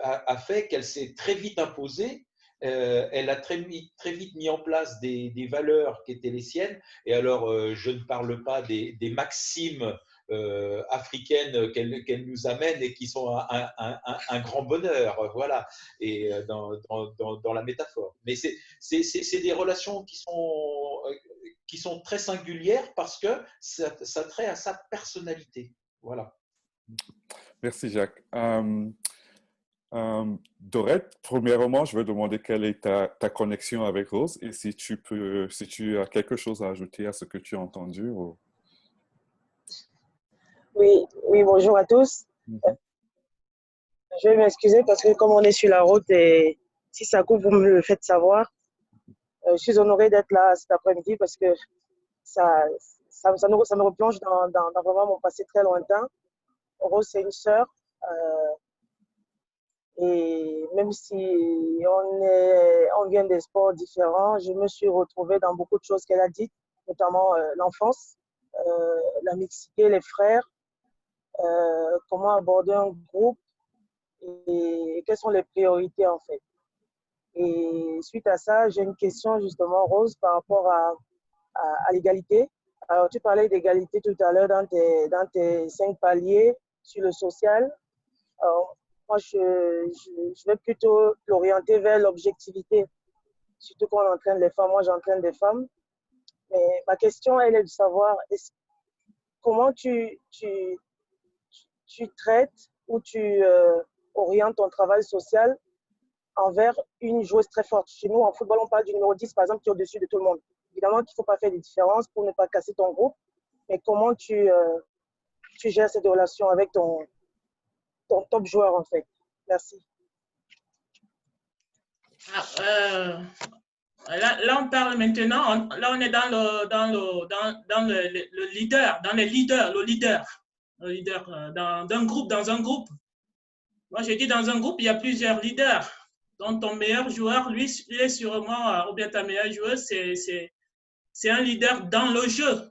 a fait qu'elle s'est très vite imposée. Elle a très vite mis en place des valeurs qui étaient les siennes. Et alors, je ne parle pas des maximes africaines qu'elle nous amène et qui sont un grand bonheur, voilà, et dans la métaphore. Mais c'est des relations qui sont très singulières parce que ça trait à sa personnalité. Voilà. Merci, Jacques. Dorette, premièrement, je vais demander quelle est ta connexion avec Rose et si tu as quelque chose à ajouter à ce que tu as entendu. Ou... Oui, oui, bonjour à tous. Je vais m'excuser parce que comme on est sur la route et si ça coupe, vous me le faites savoir. Je suis honorée d'être là cet après-midi parce que ça me replonge dans vraiment mon passé très lointain. Rose, c'est une sœur. Et même si on vient des sports différents, je me suis retrouvée dans beaucoup de choses qu'elle a dites, notamment l'enfance, la mixité, les frères, comment aborder un groupe et quelles sont les priorités en fait. Et suite à ça, j'ai une question justement, Rose, par rapport à l'égalité. Alors, tu parlais d'égalité tout à l'heure dans tes 5 paliers sur le social. Alors, moi, je vais plutôt l'orienter vers l'objectivité, surtout quand on entraîne les femmes. Moi, j'entraîne des femmes. Mais ma question, elle est de savoir comment tu traites ou tu orientes ton travail social envers une joueuse très forte. Chez nous, en football, on parle du numéro 10, par exemple, qui est au-dessus de tout le monde. Évidemment qu'il ne faut pas faire des différences pour ne pas casser ton groupe, mais comment tu gères cette relation avec ton top joueur, en fait? Merci. Là, on parle maintenant, là, on est dans le leader, dans les leaders, le leader d'un groupe, dans un groupe. Moi, je dis dans un groupe, il y a plusieurs leaders. Donc, ton meilleur joueur, lui, il est sûrement, ou bien ta meilleure joueuse, c'est un leader dans le jeu.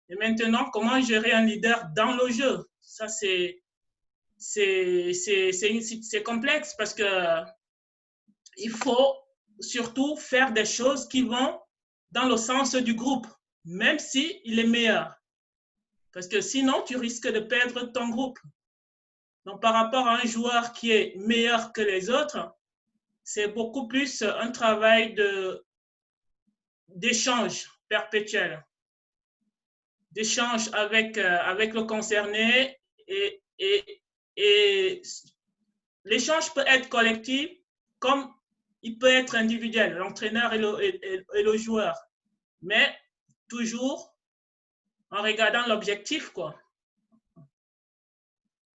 Et maintenant, comment gérer un leader dans le jeu? Ça, c'est complexe parce que il faut surtout faire des choses qui vont dans le sens du groupe, même s'il est meilleur. Parce que sinon, tu risques de perdre ton groupe. Donc, par rapport à un joueur qui est meilleur que les autres, c'est beaucoup plus un travail d'échange perpétuel, d'échange avec le concerné et l'échange peut être collectif comme il peut être individuel, l'entraîneur et le joueur, mais toujours en regardant l'objectif, quoi.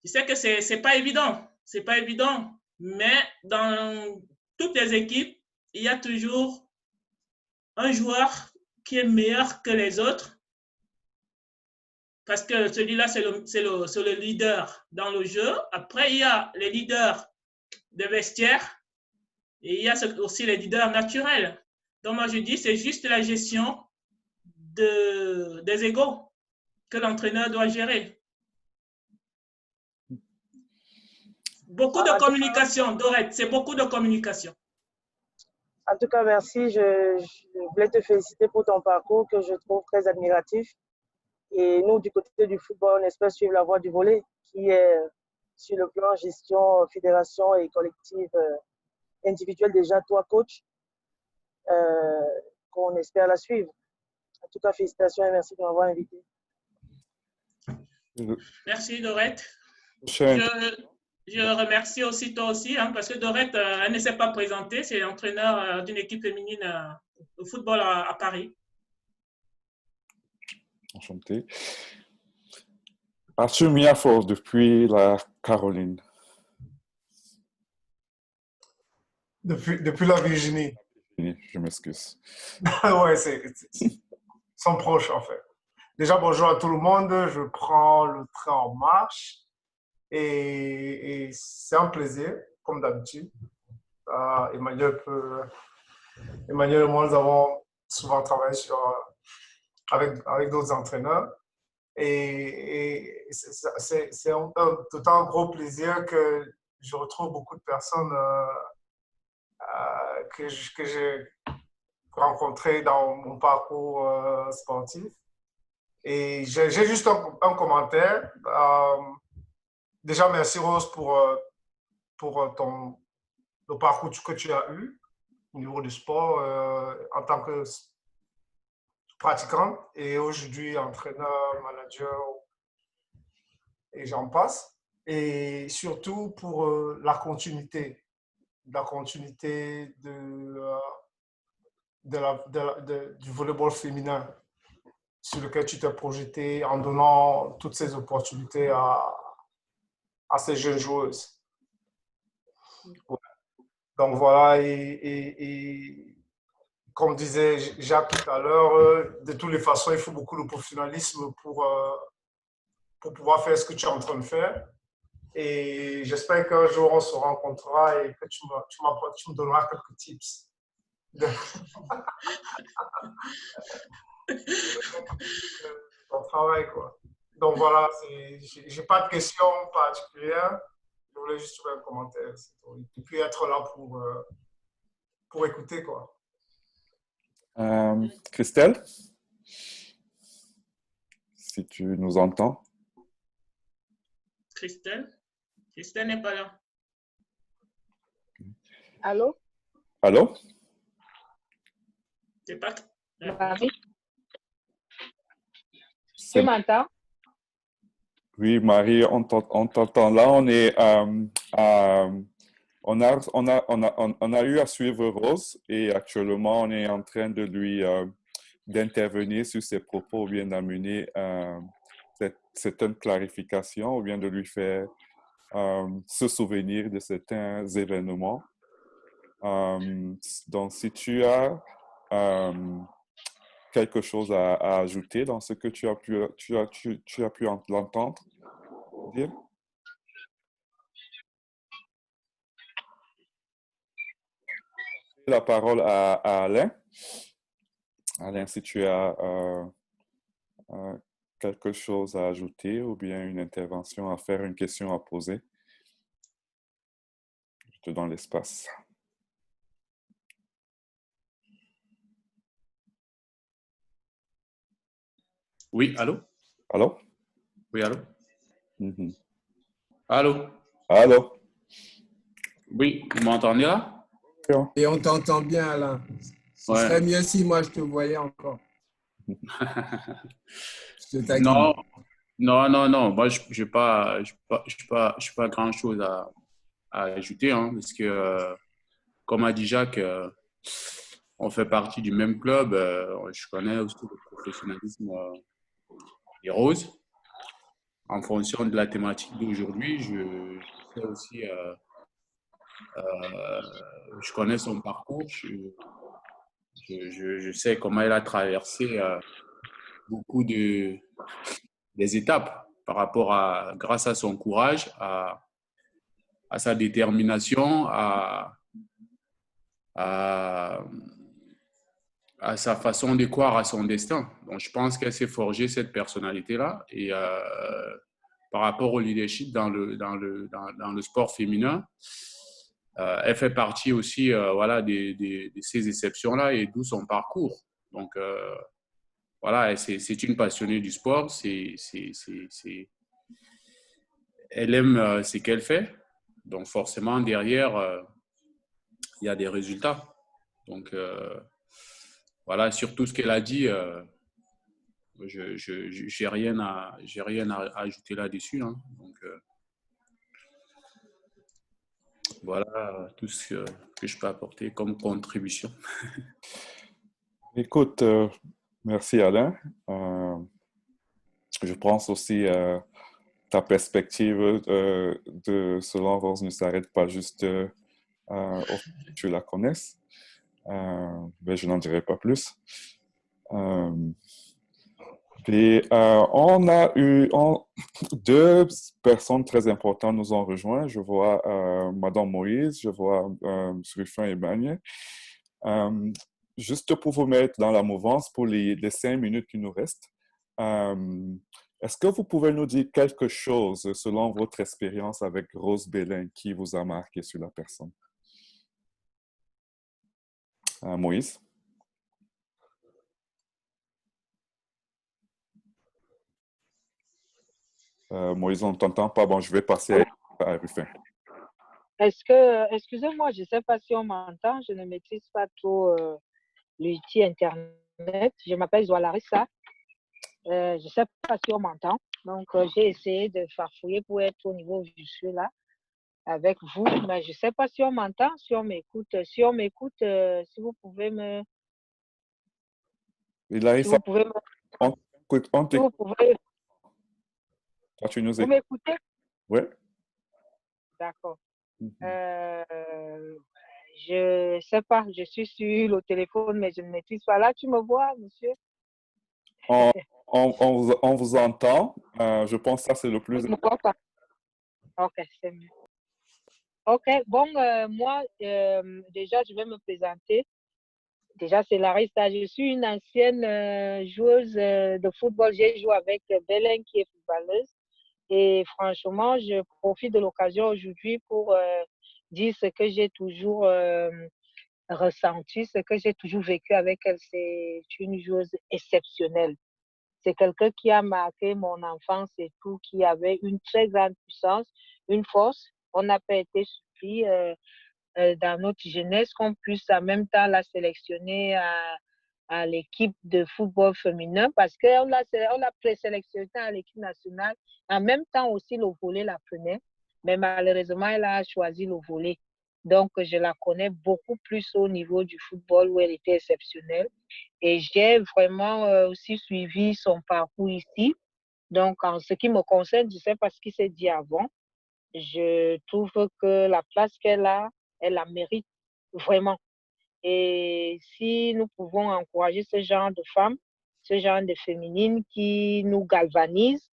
Je sais que c'est pas évident, mais dans toutes les équipes, il y a toujours un joueur qui est meilleur que les autres, parce que celui-là, c'est le leader dans le jeu. Après, il y a les leaders de vestiaire et il y a aussi les leaders naturels. Donc, moi, je dis, c'est juste la gestion des égos que l'entraîneur doit gérer. Beaucoup de communication, Dorette, c'est beaucoup de communication. En tout cas, merci. Je voulais te féliciter pour ton parcours que je trouve très admiratif. Et nous, du côté du football, on espère suivre la voie du volley, qui est sur le plan gestion, fédération et collective individuelle. Déjà, toi, coach, qu'on espère la suivre. En tout cas, félicitations et merci de m'avoir invité. Merci, Dorette. Je remercie aussi toi aussi, hein, parce que Dorette, elle ne s'est pas présentée. C'est l'entraîneur d'une équipe féminine de football à Paris. Enchanté. Arthur Miafort, depuis la Caroline. Depuis la Virginie. Je m'excuse. Ouais, sont proches en fait. Déjà, bonjour à tout le monde. Je prends le train en marche et c'est un plaisir, comme d'habitude. Emmanuel et moi, nous avons souvent travaillé avec d'autres entraîneurs. Et c'est tout un gros plaisir que je retrouve beaucoup de personnes que j'ai rencontrées dans mon parcours sportif. Et j'ai juste un commentaire. Déjà, merci Rose pour le parcours que tu as eu au niveau du sport en tant que pratiquante et aujourd'hui entraîneur, manager et j'en passe. Et surtout pour la continuité du volleyball féminin sur lequel tu t'es projeté en donnant toutes ces opportunités à ces jeunes joueuses. Ouais. Donc voilà, et comme disait Jacques tout à l'heure, de toutes les façons, il faut beaucoup de professionnalisme pour pouvoir faire ce que tu es en train de faire. Et j'espère qu'un jour, on se rencontrera et que tu me donneras quelques tips. Ton travail, quoi. Donc voilà, je n'ai pas de questions particulières. Je voulais juste trouver un commentaire. Et puis être là pour écouter, quoi. Christelle, si tu nous entends. Christelle n'est pas là. Allô? Allô? Marie, tu C'est- m'entends? Oui, Marie, on t'entend. Là, on est, on a eu à suivre Rose et actuellement, on est en train de lui, d'intervenir sur ses propos ou bien d'amener certaines clarifications ou bien de lui faire se souvenir de certains événements. Donc, si tu as quelque chose à ajouter dans ce que tu as pu l'entendre dire. La parole à Alain. Alain, si tu as quelque chose à ajouter ou bien une intervention à faire, une question à poser, je te donne l'espace. Oui, allô? Allô? Oui, allô? Mhm. Allô? Allô? Oui, vous m'entendez là? Et on t'entend bien, Alain. Ce Ouais. serait mieux si moi je te voyais encore. Je te taquine. Non, non. Moi, je n'ai pas grand-chose à ajouter, hein, parce que, comme a dit Jacques, on fait partie du même club. Je connais aussi le professionnalisme des Roses. En fonction de la thématique d'aujourd'hui, je sais aussi, je connais son parcours. Je sais comment elle a traversé beaucoup des étapes par rapport à, grâce à son courage, à sa détermination, à, à sa façon de croire à son destin. Donc, je pense qu'elle s'est forgée cette personnalité-là. Et par rapport au leadership dans le sport féminin, elle fait partie aussi voilà, de ces exceptions-là et d'où son parcours. Donc, voilà, c'est une passionnée du sport. Elle aime ce qu'elle fait. Donc, forcément, derrière, il y a des résultats. Donc, voilà, sur tout ce qu'elle a dit, j'ai rien à ajouter là-dessus. Hein. Donc, voilà tout ce que je peux apporter comme contribution. Écoute, merci Alain. Je pense aussi ta perspective de selon Rose ne s'arrête pas juste au fait que tu la connaisses. Mais je n'en dirai pas plus. Euh, on a eu deux personnes très importantes nous ont rejoints. Je vois Madame Moïse, je vois Ruffin et Bagne. Juste pour vous mettre dans la mouvance pour les 5 minutes qui nous restent, est-ce que vous pouvez nous dire quelque chose selon votre expérience avec Rose Bélin qui vous a marqué sur la personne? Moïse? Moïse, on ne t'entend pas. Bon, je vais passer à Ruffin. Excusez-moi, je ne sais pas si on m'entend, je ne maîtrise pas trop l'outil Internet. Je m'appelle Zoa Larissa. Je ne sais pas si on m'entend. Donc, j'ai essayé de farfouiller pour être au niveau où je suis là avec vous, mais je ne sais pas si on m'entend, si on m'écoute. Si on m'écoute, si vous pouvez me... Et là, Si vous pouvez me... on Si t'écoute. vous pouvez... Toi, tu nous Vous écoutes. m'écoutez? Oui. D'accord. Je ne sais pas, je suis sur le téléphone, mais je ne maîtrise pas. Là, tu me vois, monsieur? On vous entend. Je pense que ça, c'est le plus Je ne me vois pas. Ok, c'est mieux. Ok, bon, moi, déjà, je vais me présenter. Déjà, c'est Larissa. Je suis une ancienne joueuse de football. J'ai joué avec Bélin, qui est footballeuse. Et franchement, je profite de l'occasion aujourd'hui pour dire ce que j'ai toujours ressenti, ce que j'ai toujours vécu avec elle. C'est une joueuse exceptionnelle. C'est quelqu'un qui a marqué mon enfance et tout, qui avait une très grande puissance, une force. On n'a pas été surpris dans notre jeunesse qu'on puisse en même temps la sélectionner à l'équipe de football féminin parce qu'on l'a présélectionné à l'équipe nationale. En même temps aussi, le volley la prenait, mais malheureusement, elle a choisi le volley. Donc, je la connais beaucoup plus au niveau du football où elle était exceptionnelle. Et j'ai vraiment aussi suivi son parcours ici. Donc, en ce qui me concerne, je ne sais pas ce qui s'est dit avant. Je trouve que la place qu'elle a, elle la mérite vraiment. Et si nous pouvons encourager ce genre de femmes, ce genre de féminines qui nous galvanisent,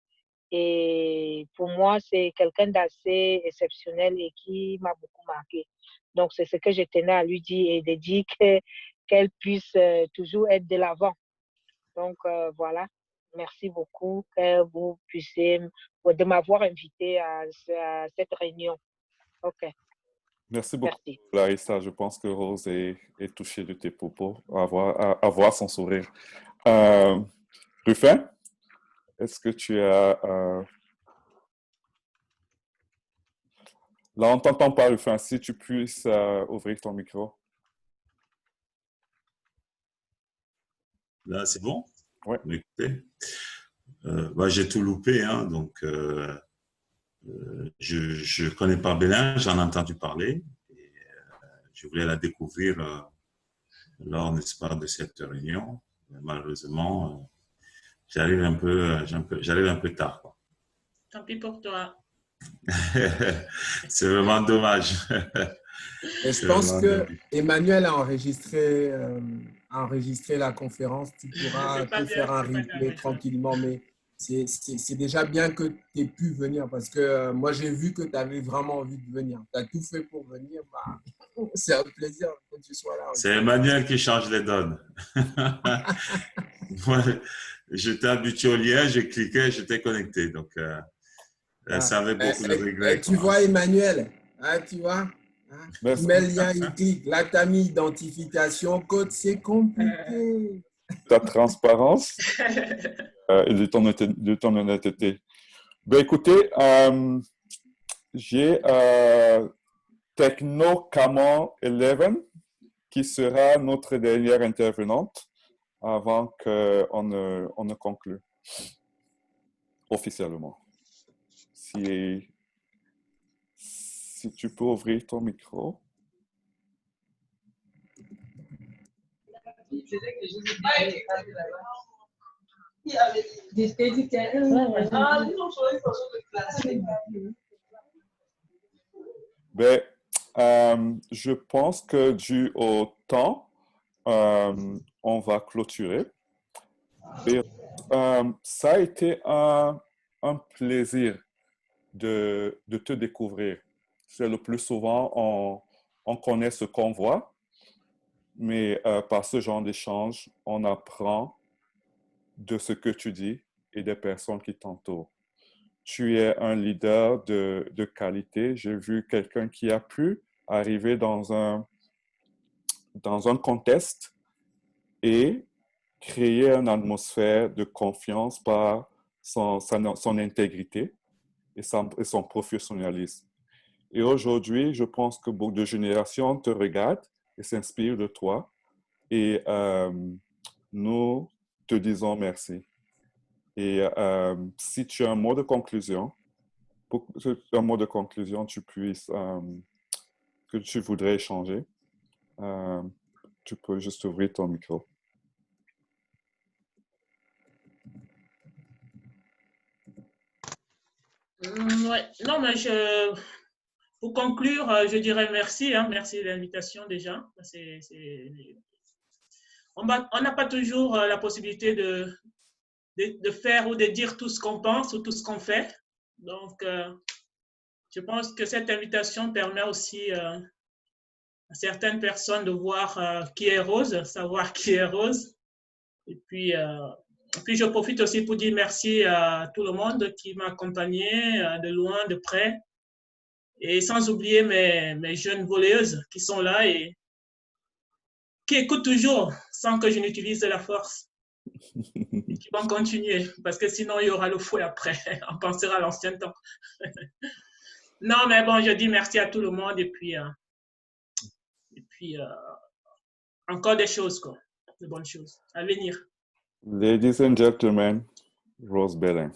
et pour moi, c'est quelqu'un d'assez exceptionnel et qui m'a beaucoup marqué. Donc, c'est ce que je tenais à lui dire et de dire qu'elle puisse toujours être de l'avant. Donc, voilà. Merci beaucoup que vous puissiez de m'avoir invité à cette réunion. OK. Merci beaucoup, Merci. Larissa. Je pense que Rose est touchée de tes propos, à voir son sourire. Rufin, est-ce que tu as... Là, on ne t'entend pas, Rufin. Si tu puisses ouvrir ton micro. Là, c'est bon? Ouais. Écoutez, j'ai tout loupé, hein, donc je ne connais pas Bénin, j'en ai entendu parler. Et, je voulais la découvrir lors, n'est-ce pas, de cette réunion. Mais malheureusement, j'arrive un peu tard, quoi. Tant pis pour toi. C'est vraiment dommage. Et je pense que Emmanuel a enregistré la conférence. Tu pourras te faire un replay tranquillement, mais c'est déjà bien que tu aies pu venir parce que moi, j'ai vu que tu avais vraiment envie de venir. Tu as tout fait pour venir. Bah, c'est un plaisir que tu sois là. C'est Emmanuel qui change les donnes. Moi, j'étais habitué au lien, j'ai cliqué, j'étais connecté. Donc, ça avait beaucoup de regrets. Tu vois, Emmanuel, hein, tu vois, hein, tu mets le lien, il clique. Là, tu as mis identification, code, c'est compliqué. Ta transparence et de ton honnêteté. Ben, écoutez, j'ai Techno Camon 11 qui sera notre dernière intervenante avant qu'on ne conclue officiellement. Si tu peux ouvrir ton micro. Ben, je pense que dû au temps, on va clôturer. Et, ça a été un plaisir de te découvrir. C'est le plus souvent, on connaît ce qu'on voit, mais par ce genre d'échange, on apprend de ce que tu dis et des personnes qui t'entourent. Tu es un leader de qualité. J'ai vu quelqu'un qui a pu arriver dans un contexte et créer une atmosphère de confiance par son intégrité et son professionnalisme. Et aujourd'hui, je pense que beaucoup de générations te regardent et s'inspirent de toi. Et nous te disons merci. Et si tu as un mot de conclusion, pour un mot de conclusion, que tu voudrais échanger, tu peux juste ouvrir ton micro. Ouais. Non, mais pour conclure, je dirais merci. Hein, merci de l'invitation déjà. On n'a pas toujours la possibilité de faire ou de dire tout ce qu'on pense ou tout ce qu'on fait. Donc, je pense que cette invitation permet aussi à certaines personnes de voir qui est Rose, savoir qui est Rose. Et puis, je profite aussi pour dire merci à tout le monde qui m'a accompagné de loin, de près. Et sans oublier mes jeunes volleyeuses qui sont là et qui écoutent toujours sans que je n'utilise la force. Et qui vont continuer parce que sinon il y aura le fouet après. On pensera à l'ancien temps. Non, mais bon, je dis merci à tout le monde et puis encore des choses, quoi. de bonnes choses à venir. Ladies and gentlemen, Rose Bellin.